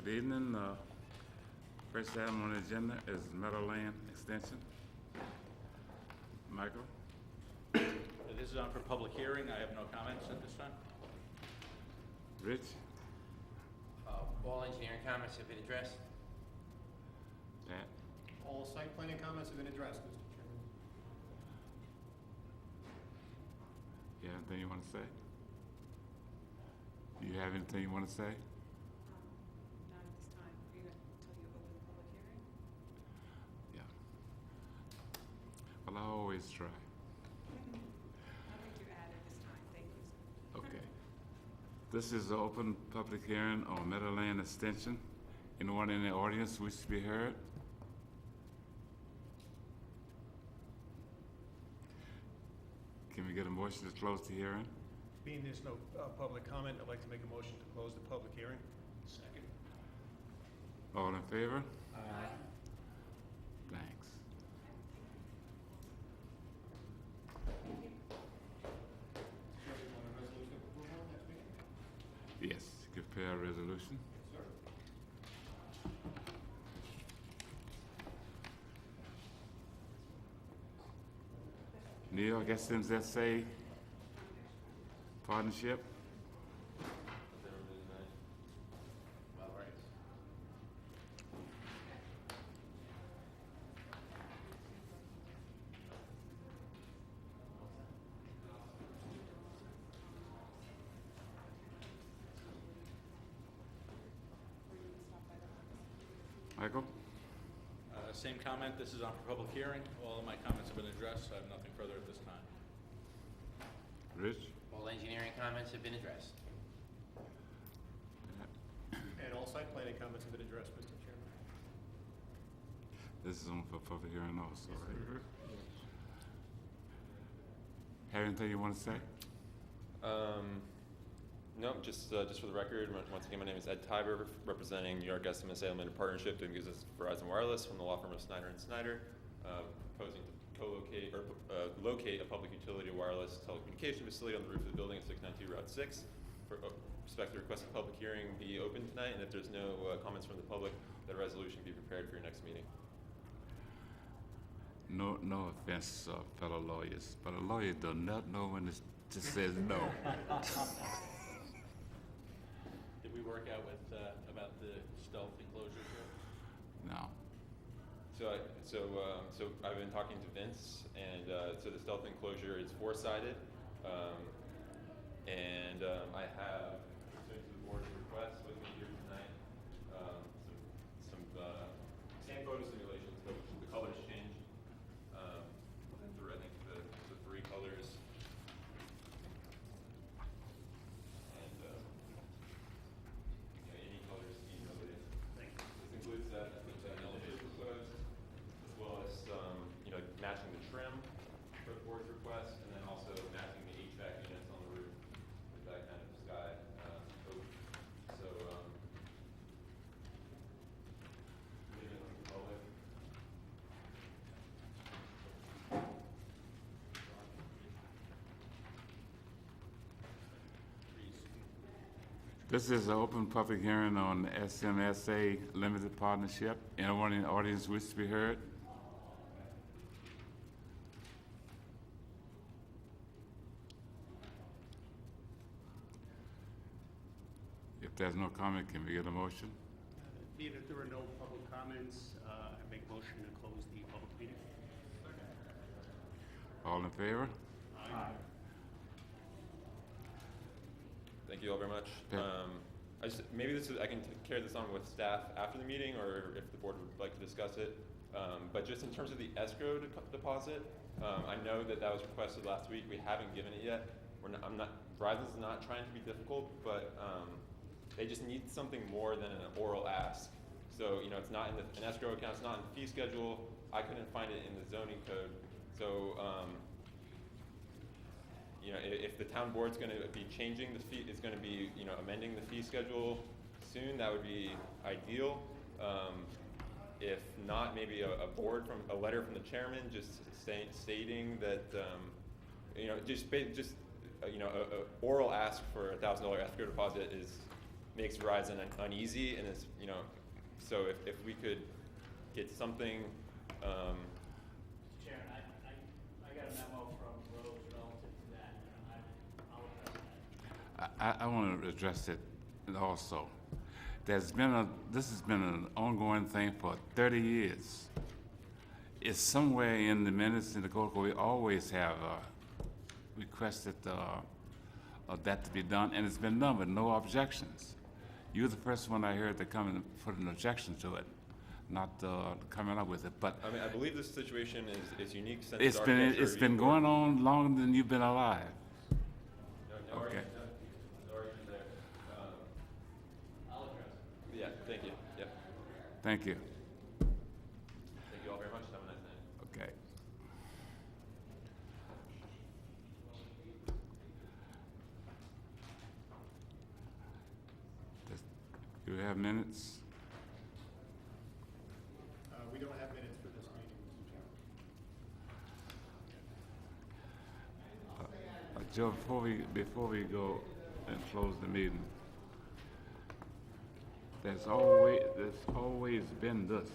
Good evening. First item on the agenda is Meadowland Extension. Michael? This is on for public hearing. I have no comments at this time. Rich? All engineering comments have been addressed. Pat? All site planning comments have been addressed, Mr. Chairman. You have anything you want to say? Do you have anything you want to say? Not at this time. Are you going to tell you open the public hearing? Yeah. Well, I always try. Nothing to add at this time. Thank you, sir. Okay. This is the open public hearing on Meadowland Extension. Anyone in the audience wish to be heard? Can we get a motion to close the hearing? Being there's no public comment, I'd like to make a motion to close the public hearing. Second. All in favor? Aye. Thanks. Chairman, want a resolution of approval next meeting? Yes, prepare a resolution. Sir. Neil, I guess since that say partnership? Well, right. Michael? Same comment. This is on for public hearing. All of my comments have been addressed. I have nothing further at this time. Rich? All engineering comments have been addressed. And all site planning comments have been addressed, Mr. Chairman. This is on for public hearing also, right? Have anything you want to say? No, just for the record, once again, my name is Ed Tiber, representing New York SMS Limited Partnership, doing business with Verizon Wireless from the law firm of Snyder and Snyder, proposing to co-locate or locate a public utility wireless telecommunication facility on the roof of the building at 692 Route 6. For respect to request a public hearing be open tonight, and if there's no comments from the public, that a resolution be prepared for your next meeting. No offense, fellow lawyers, but a lawyer does not know when it just says no. Did we work out with about the stealth enclosure? No. So I've been talking to Vince, and so the stealth enclosure is four-sided, and I have, pursuant to the board's request, with me here tonight, some same photo simulations, but the colors change. I think the three colors, and any colors easily. This includes that elevation proposed, as well as matching the trim for the board's request, and then also matching the HVAC units on the roof with that kind of sky coat. So, leaving the color. This is an open public hearing on SMSA Limited Partnership. Anyone in the audience wish to be heard? If there's no comment, can we get a motion? Being that there are no public comments, I make a motion to close the public meeting. All in favor? Aye. Thank you all very much. Yeah. Maybe I can carry this on with staff after the meeting, or if the board would like to discuss it. But just in terms of the escrow deposit, I know that was requested last week. We haven't given it yet. Verizon's not trying to be difficult, but they just need something more than an oral ask. So it's not in an escrow account. It's not in the fee schedule. I couldn't find it in the zoning code. So if the town board's going to be changing the fee, is going to be amending the fee schedule soon, that would be ideal. If not, maybe a letter from the chairman just stating that a oral ask for $1,000 escrow deposit is makes Verizon uneasy, and it's, you know, so if we could get something, Chairman, I got a memo from Rose relative to that, and I'll address that. I want to address it also. This has been an ongoing thing for 30 years. It's somewhere in the minutes in the code, we always have requested that to be done, and it's been done with no objections. You're the first one I heard to come and put an objection to it, not coming up with it. But I mean, I believe this situation is unique since it's our been architecture review board- going on longer than you've been alive. No Okay. argument there. I'll address it. Yeah, thank you. Yep. Thank you. Thank you all very much. Have a nice night. Okay. Do we have minutes? We don't have minutes for this meeting, Mr. Chairman. Joe, before we go and close the meeting, there's always been this.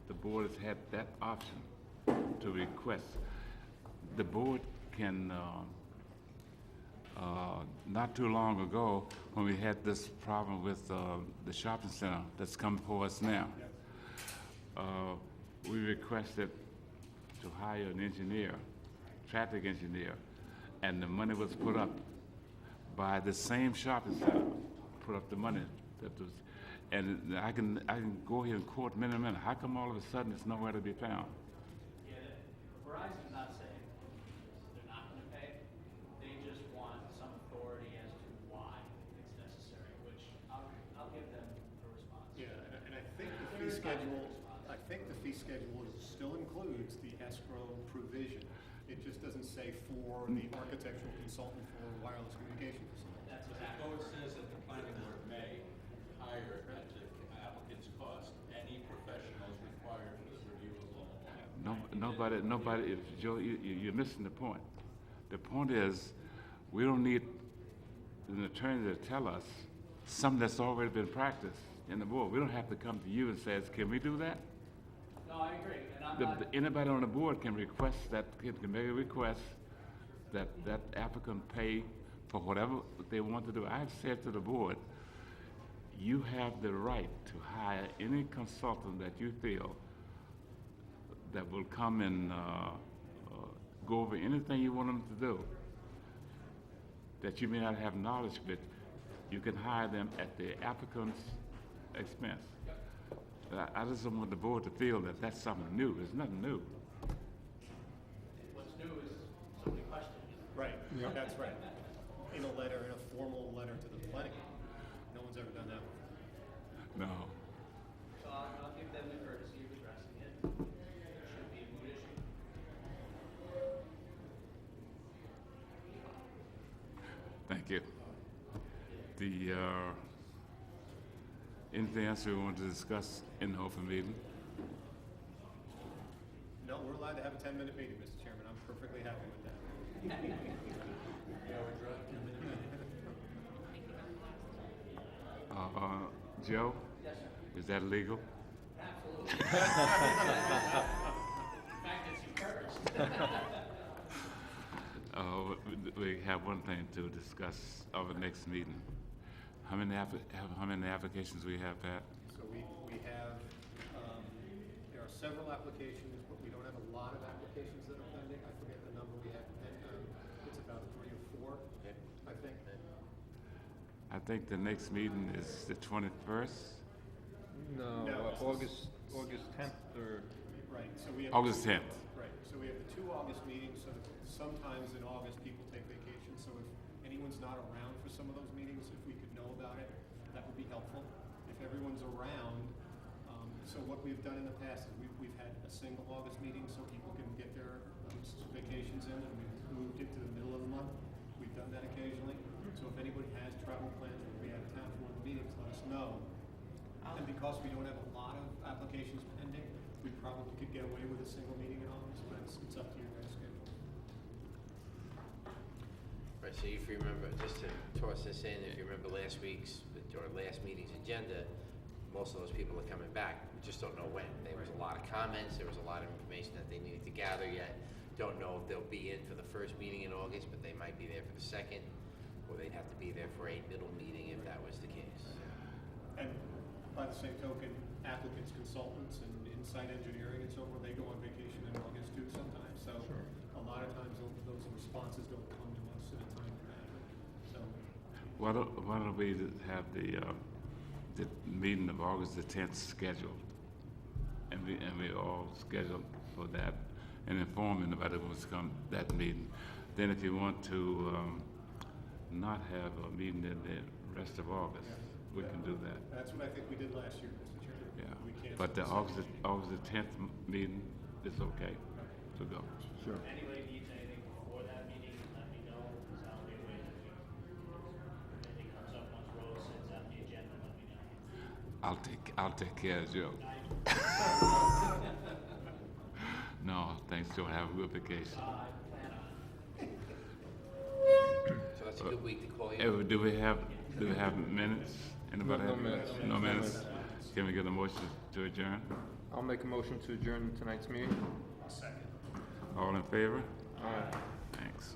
The board has had that option to request. The board can, not too long ago, when we had this problem with the shopping center that's come before us now, we requested to hire an engineer, traffic engineer, and the money was put up by the same shopping center, put up the money that was, and I can go here and quote minute. How come all of a sudden it's nowhere to be found? Yeah, Verizon's not saying they're not gonna pay, they just want some authority as to why it's necessary, which I'll give them a response. Yeah, and I think the fee schedule, still includes the escrow provision. It just doesn't say for the architectural consultant for wireless communication facility. That's The exactly. code says that the planning board may hire at the applicant's cost any professionals required for the review of law. Nobody, Joe, you're missing the point. The point is, we don't need an attorney to tell us something that's already been practiced in the board. We don't have to come to you and say, can we do that? No, I agree, and I'm not. Anybody on the board can request that, can make a request that that applicant pay for whatever they want to do. I've said to the board, you have the right to hire any consultant that you feel that will come and go over anything you want them to do that you may not have knowledge of it. You can hire them at the applicant's expense. I just don't want the board to feel that that's something new. It's nothing new. What's new is somebody questioned it. Right, that's right. In a letter, in a formal letter to the planning board. No one's ever done that before. No. So I'll give them the courtesy of addressing it. It should be a moot issue. Thank you. Anything else we want to discuss in the open meeting? No, we're allowed to have a 10-minute meeting, Mr. Chairman. I'm perfectly happy with that. Joe? Yes, sir. Is that legal? Absolutely. In fact, it's encouraged. We have one thing to discuss of the next meeting. How many applications we have, Pat? So we have, there are several applications, but we don't have a lot of applications that are pending. I forget the number we have. It's about 3 or 4, I think. I think the next meeting is the 21st, No, it's August 10th or... Right, so we have. August 10th. Right, so we have the 2 August meetings, so sometimes in August, people take vacation, so if anyone's not around for some of those meetings, if we could know about it, that would be helpful. If everyone's around, so what we've done in the past is we've had a single August meeting so people can get their vacations in, and we've moved it to the middle of the month. We've done that occasionally, so if anybody has travel plans or will be out of town for one of the meetings, let us know. And because we don't have a lot of applications pending, we probably could get away with a single meeting in August, but it's up to your guys' schedule. Right, so if you remember, just to toss this in, if you remember last week's, the or last meeting's agenda, most of those people are coming back. We just don't know when. There was a lot of comments, there was a lot of information that they needed to gather yet. Don't know if they'll be in for the first meeting in August, but they might be there for the second, or they'd have to be there for a middle meeting if that was the case. And by the same token, applicants, consultants, and Insight Engineering and so forth, they go on vacation in August too sometimes. So a lot of times those responses don't come to us in a timely manner. So Why don't we have the meeting of August the 10th scheduled? And we all schedule for that and inform anybody who wants to come to that meeting. Then if you want to not have a meeting in the rest of August, we can do that. that's what I think we did last year, Mr. Chairman. Yeah. We canceled But the second August the 10th meeting is okay to go. Sure. If anybody needs anything before that meeting, let me know, because I'll be away. If anything comes up once Rose sends out the agenda, let me know. I'll take care of Joe. No, thanks, Joe. Have a good vacation. I plan on it. So that's a good week to call you. Hey, do we have minutes? Anybody No have minutes. No minutes. Can we get a motion to adjourn? I'll make a motion to adjourn tonight's meeting. All in favor? Aye. Thanks.